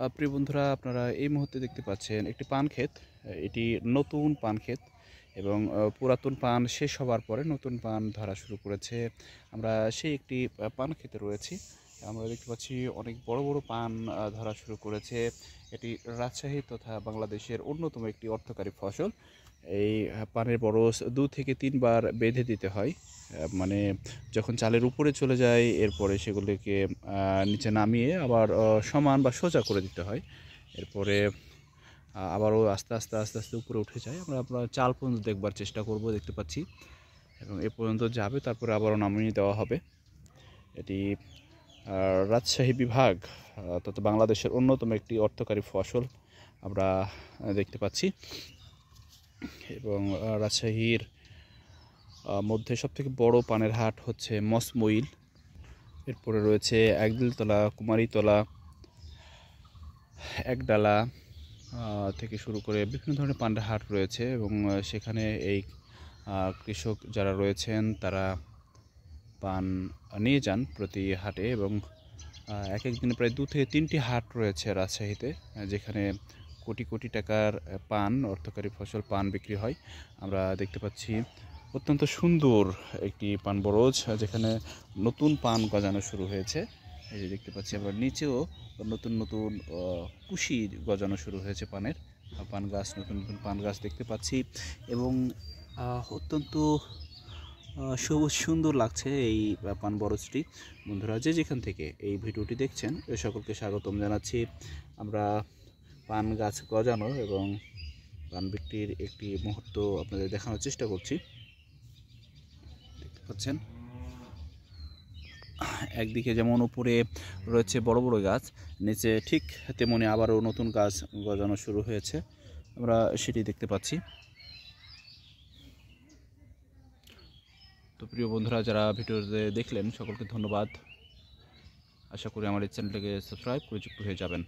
প্রিয় বন্ধুরা, আপনারা এই মুহূর্তে দেখতে পাচ্ছেন একটি পান ক্ষেত। এটি নতুন পান ক্ষেত এবং পুরাতন পান শেষ হবার পরে নতুন পান ধরা শুরু করেছে। আমরা সেই একটি পান ক্ষেতে রয়েছি। আমরা দেখতে পাচ্ছি অনেক বড় বড় পান ধরা শুরু করেছে। এটি রাজশাহী তথা বাংলাদেশের অন্যতম একটি অর্থকরী ফসল। এই পানের বরজ 2 থেকে 3 বার বেঁধে দিতে হয়। মানে যখন চালের উপরে চলে যায় এরপরে সেগুলিকে নিচে নামিয়ে আবার সমান বা সোজা করে দিতে হয়। এরপরে আবারও আস্তে আস্তে আস্তে আস্তে উপরে উঠে যায়। আমরা আপনার চাল পর্যন্ত দেখবার চেষ্টা করব, দেখতে পাচ্ছি, এবং এ পর্যন্ত যাবে, তারপরে আবারও নামিয়ে দেওয়া হবে। এটি রাজশাহী বিভাগ তথা বাংলাদেশের অন্যতম একটি অর্থকরী ফসল আমরা দেখতে পাচ্ছি। এবং রাজশাহীর মধ্যে সবথেকে বড় পানের হাট হচ্ছে মসমইল। এরপরে রয়েছে একদিলতলা, কুমারীতলা, একডালা থেকে শুরু করে বিভিন্ন ধরনের পানের হাট রয়েছে। এবং সেখানে এই কৃষক যারা রয়েছেন তারা পান নিয়ে যান প্রতি হাটে। এবং এক এক দিনে প্রায় 2 থেকে 3টি হাট রয়েছে রাজশাহীতে, যেখানে কোটি কোটি টাকার পান, অর্থকরী ফসল পান বিক্রি হয়। আমরা দেখতে পাচ্ছি অত্যন্ত সুন্দর একটি পান বরজ, যেখানে নতুন পান গজানো শুরু হয়েছে। এই যে দেখতে পাচ্ছি আমরা নিচেও নতুন নতুন কুশি গজানো শুরু হয়েছে পানের, পান গাছ, নতুন নতুন পান গাছ দেখতে পাচ্ছি। এবং অত্যন্ত সবুজ সুন্দর লাগছে এই পান বরজটি। বন্ধুরা, যে যেখান থেকে এই ভিডিওটি দেখছেন সকলকে স্বাগতম জানাচ্ছি। আমরা পান গাছ গজানো এবং পান বিক্রির একটি মুহূর্ত আপনাদের দেখানোর চেষ্টা করছি। দেখতে পাচ্ছেন একদিকে যেমন উপরে রয়েছে বড় বড় গাছ, নিচে ঠিক তেমনি আবারও নতুন গাছ গজানো শুরু হয়েছে, আমরা সেটি দেখতে পাচ্ছি। তো প্রিয় বন্ধুরা, যারা ভিডিওতে দেখলেন সকলকে ধন্যবাদ। আশা করি আমার এই চ্যানেলটাকে সাবস্ক্রাইব করে যুক্ত হয়ে যাবেন।